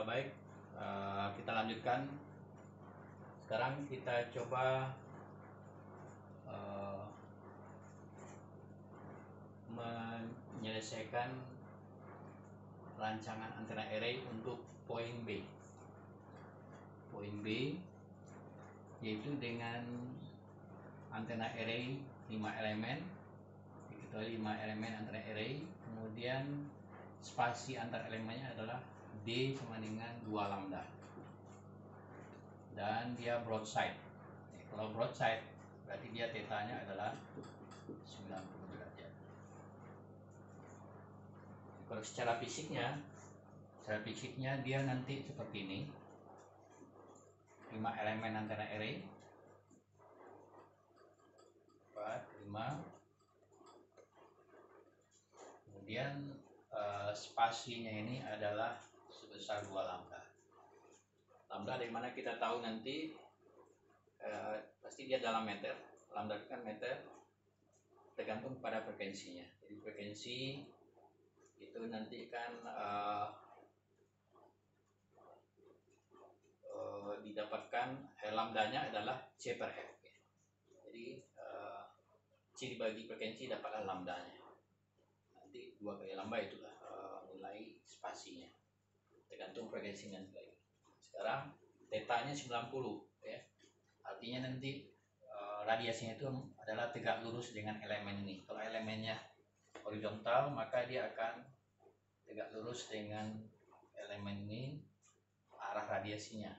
baik, kita lanjutkan. Sekarang kita coba menyelesaikan rancangan antena array untuk poin B. Poin B yaitu dengan antena array 5 elemen, diketahui 5 elemen antena array, kemudian spasi antar elemennya adalah D sama dengan 2 lambda, dan dia broadside. Kalau broadside berarti dia tetanya adalah 90 derajat. Kalau secara fisiknya dia nanti seperti ini, 5 elemen antena array, 4, 5, kemudian spasinya ini adalah sebesar 2 lambda. Lambda dari mana kita tahu nanti, pasti dia dalam meter. Lambda itu kan meter, tergantung pada frekuensinya. Jadi frekuensi itu nanti kan didapatkan, lambdanya adalah C per F. Jadi C dibagi frekuensi dapatlah lambdanya. Nanti 2 kali lambda itulah nilai spasinya, tergantung frekuensinya lagi. Sekarang tetanya 90 ya. Artinya nanti radiasinya itu adalah tegak lurus dengan elemen ini. Kalau elemennya horizontal, maka dia akan tegak lurus dengan elemen ini, arah radiasinya.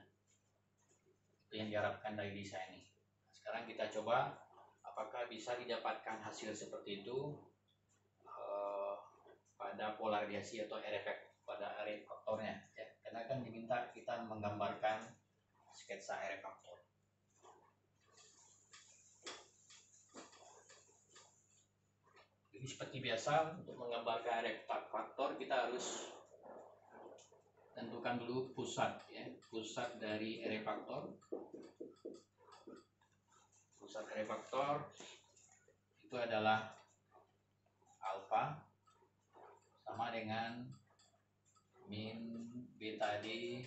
Itu yang diharapkan dari desain ini. Sekarang kita coba apakah bisa didapatkan hasil seperti itu pada pola radiasi atau pada array faktornya ya. Karena kan diminta kita menggambarkan sketsa array faktor. Jadi seperti biasa, untuk menggambarkan array faktor kita harus tentukan dulu pusat ya. Pusat dari array faktor. Pusat array faktor itu adalah alfa sama dengan min beta D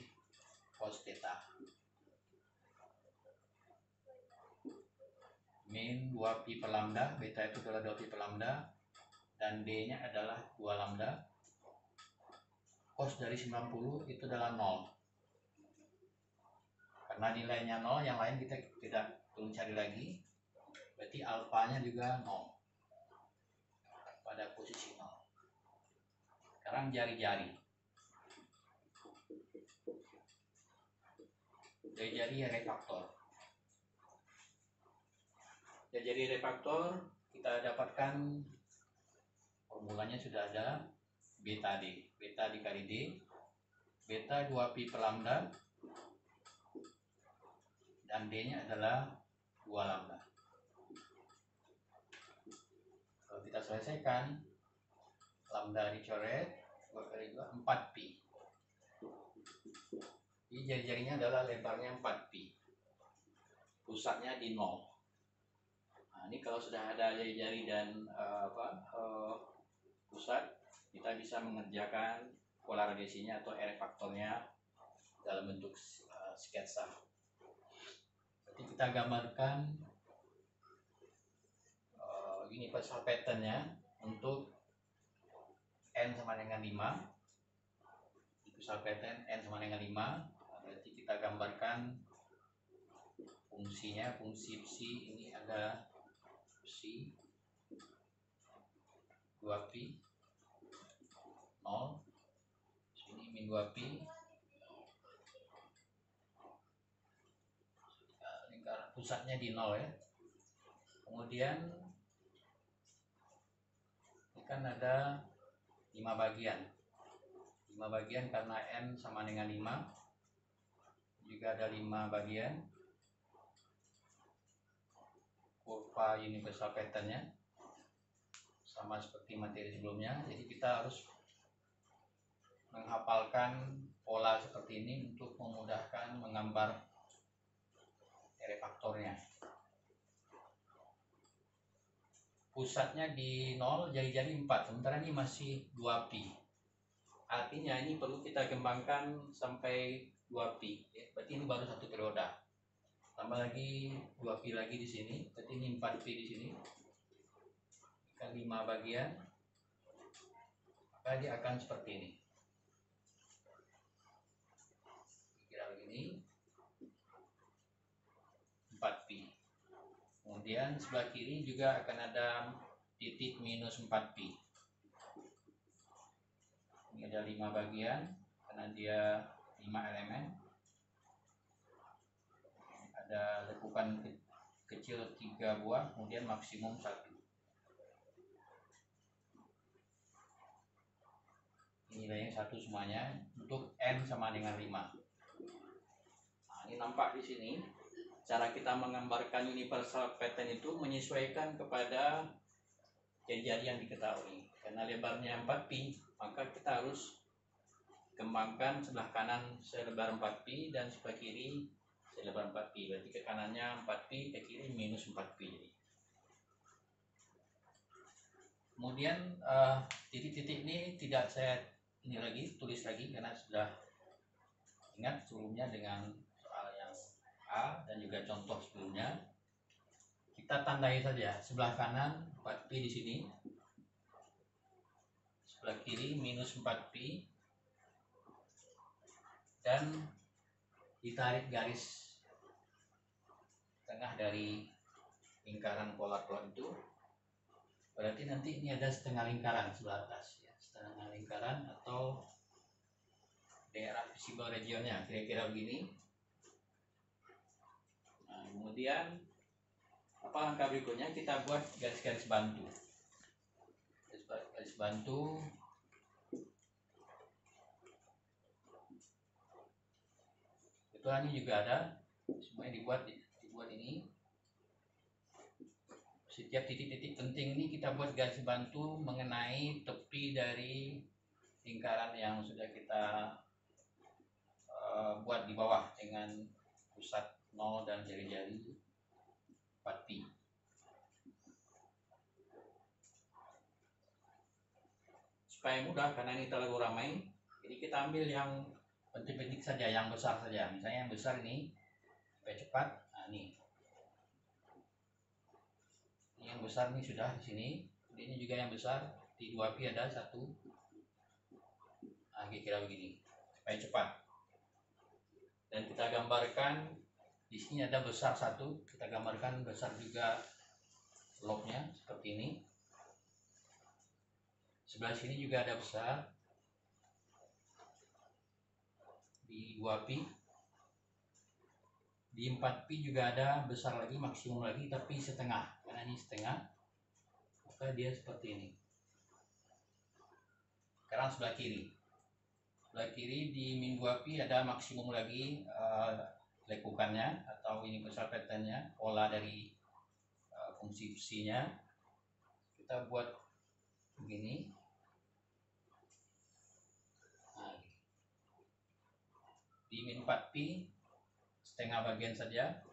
cos theta. Min 2pi per lambda, beta itu adalah 2pi per lambda, dan D nya adalah 2 lambda. Cos dari 90 itu adalah 0. Karena nilainya 0, yang lain kita tidak perlu cari lagi. Berarti alfanya juga 0 pada posisi 0. Sekarang jari-jari. Jari-jari array faktor. Jari-jari array faktor kita dapatkan formulanya sudah ada, beta D. Beta dikali D. Beta 2pi per lambda. Dan D-nya adalah 2 lambda. Kalau kita selesaikan, lambda dicoret, 2 kali 2, 4pi. Jadi jari-jarinya adalah lebarnya 4pi. Pusatnya di 0. Nah, ini kalau sudah ada jari-jari dan pusat, kita bisa mengerjakan pola radiasinya atau array faktornya dalam bentuk sketsa. Jadi kita gambarkan universal patternnya untuk n sama dengan 5. Universal pattern n sama dengan 5. Berarti kita gambarkan fungsinya, fungsi psi ini ada psi 2pi 0, sini min 2pi, lingkaran pusatnya di 0 ya. Kemudian ini kan ada 5 bagian. 5 bagian karena n sama dengan 5. Juga ada 5 bagian. Kurva universal patternnya sama seperti materi sebelumnya. Jadi kita harus menghafalkan pola seperti ini untuk memudahkan menggambar array faktornya. Pusatnya di 0, jari-jari 4, sementara ini masih 2pi. artinya ini perlu kita kembangkan sampai 2pi ya. Berarti ini baru satu periode. Tambah lagi 2pi lagi di sini, berarti ini 4pi di sini. Kan 5 bagian, maka dia akan seperti ini. Kira begini, 4pi. Kemudian sebelah kiri juga akan ada titik minus 4pi. Ini ada 5 bagian karena dia 5 elemen. Ada lekukan kecil 3 buah, kemudian maksimum 1. Nilainya 1 semuanya untuk n sama dengan 5. Nah, ini nampak di sini cara kita menggambarkan universal pattern itu menyesuaikan kepada kejadian yang diketahui. Karena lebarnya 4pi, maka kita harus kembangkan sebelah kanan selebar 4pi dan sebelah kiri selebar 4pi. Berarti ke kanannya 4pi, ke kiri minus 4pi. Kemudian titik-titik ini tidak saya tulis lagi karena sudah ingat sebelumnya dengan soal yang A dan juga contoh sebelumnya. Kita tandai saja sebelah kanan 4pi di sini, sebelah kiri minus 4pi, dan ditarik garis tengah dari lingkaran polar plot itu. Berarti nanti ini ada setengah lingkaran sebelah atas ya, setengah lingkaran atau daerah visible regionnya kira-kira begini. Nah, kemudian apa langkah berikutnya? Kita buat garis-garis bantu. Garis bantu kebetulan ini juga ada, semuanya dibuat ini. Setiap titik-titik penting ini kita buat garis bantu mengenai tepi dari lingkaran yang sudah kita buat di bawah dengan pusat 0 dan jari-jari 4pi. Supaya mudah karena ini terlalu ramai, jadi kita ambil yang penting-penting saja, yang besar saja. Misalnya yang besar ini supaya cepat. Nah, ini yang besar ini sudah di sini. Ini juga yang besar di 2pi ada 1. Nah, kira-kira begini supaya cepat. Dan kita gambarkan di sini ada besar 1, kita gambarkan besar juga lobnya seperti ini. Sebelah sini juga ada besar di 2pi. Di 4pi juga ada besar lagi, maksimum lagi, tapi setengah. Karena ini setengah, maka dia seperti ini. Sekarang sebelah kiri. Sebelah kiri di min 2pi ada maksimum lagi lekukannya atau universal patternnya, pola dari fungsi psinya. Kita buat begini. Nah, di min 4pi setengah bagian saja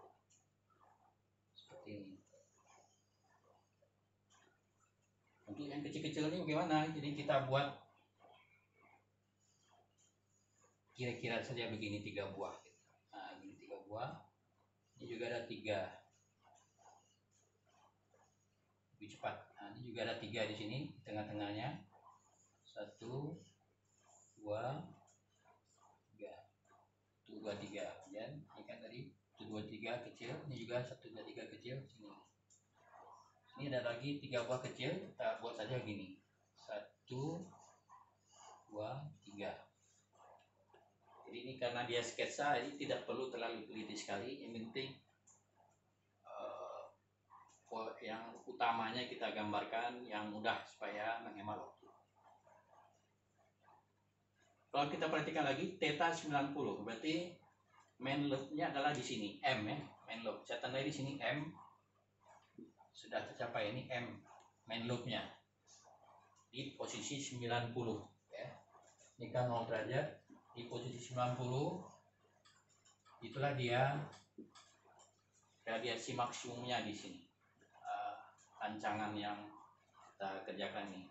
seperti ini. Untuk yang kecil-kecil ini bagaimana? Jadi kita buat kira-kira saja begini 3 buah. Nah, ini 3 buah. Ini juga ada 3. Lebih cepat. Nah, ini juga ada 3 di sini, tengah-tengahnya. 1, 2, 3. 1, 2, 3. Dan ini kan tadi 1, 2, 3 kecil. Ini juga 1, 2, 3 kecil. Sini. Ini ada lagi 3 buah kecil. Kita buat saja gini. 1, 2, 3. Jadi ini karena dia sketsa, ini tidak perlu terlalu teliti sekali. Yang penting yang utamanya kita gambarkan yang mudah supaya menghemat waktu. Kalau kita perhatikan lagi theta 90, berarti main lobe-nya adalah di sini M ya, main lobe. Saya tandai di sini M. Sudah tercapai, ini M main lobe-nya di posisi 90 ya. Ini kan 0 derajat di posisi 90. Itulah dia radiasi maksimumnya di sini. Rancangan yang kita kerjakan ini.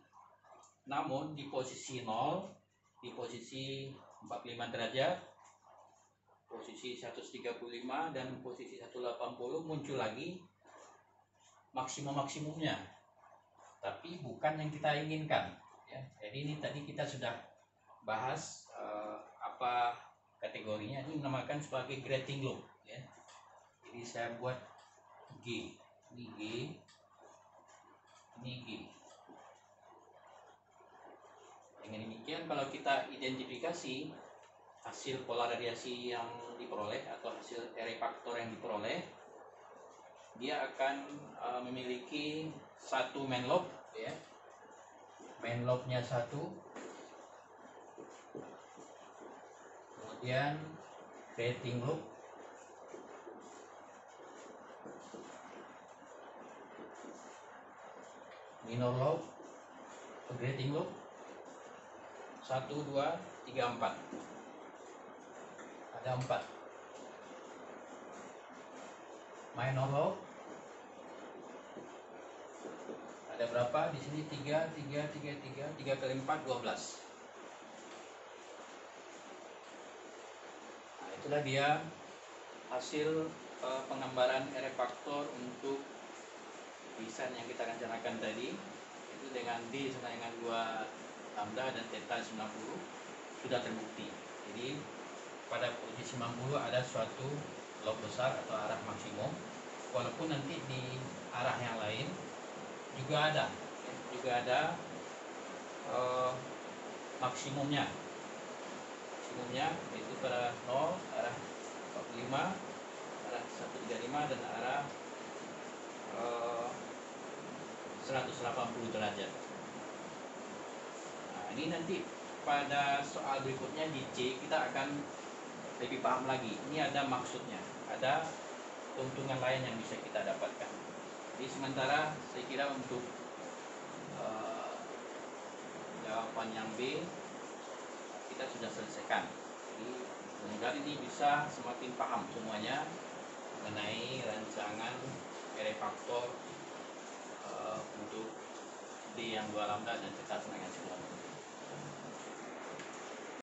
Namun di posisi 0 di posisi 45 derajat, posisi 135 dan posisi 180 muncul lagi maksimumnya, tapi bukan yang kita inginkan ya. Jadi ini tadi kita sudah bahas apa kategorinya, ini dinamakan sebagai grating loop ya. Jadi saya buat G, ini G, ini G. Dengan demikian kalau kita identifikasi hasil pola radiasi yang diperoleh atau hasil array faktor yang diperoleh, dia akan memiliki satu main lobe ya. Main lobe-nya satu, kemudian grating lobe, minor lobe, grating lobe 1, 2, 3, 4. Ada 4. Minor lobe ada berapa? Di sini 3 kali 4 12. Nah, itulah dia hasil penggambaran array faktor untuk desain yang kita rencanakan tadi. Itu dengan D sama dengan 2 lambda dan theta 90 sudah terbukti. Jadi pada posisi 90 ada suatu lobe besar atau arah maksimum, walaupun nanti di arah yang lain juga ada maksimumnya yaitu pada 0, arah 45, arah 135 dan arah 180 derajat. Nah, ini nanti pada soal berikutnya di C kita akan lebih paham lagi. Ini ada maksudnya, ada keuntungan lain yang bisa kita dapatkan. Jadi sementara saya kira untuk jawaban yang B kita sudah selesaikan. Jadi mudah-mudahan ini bisa semakin paham semuanya mengenai rancangan array faktor untuk D yang 2 lambda dan theta sama dengan 90.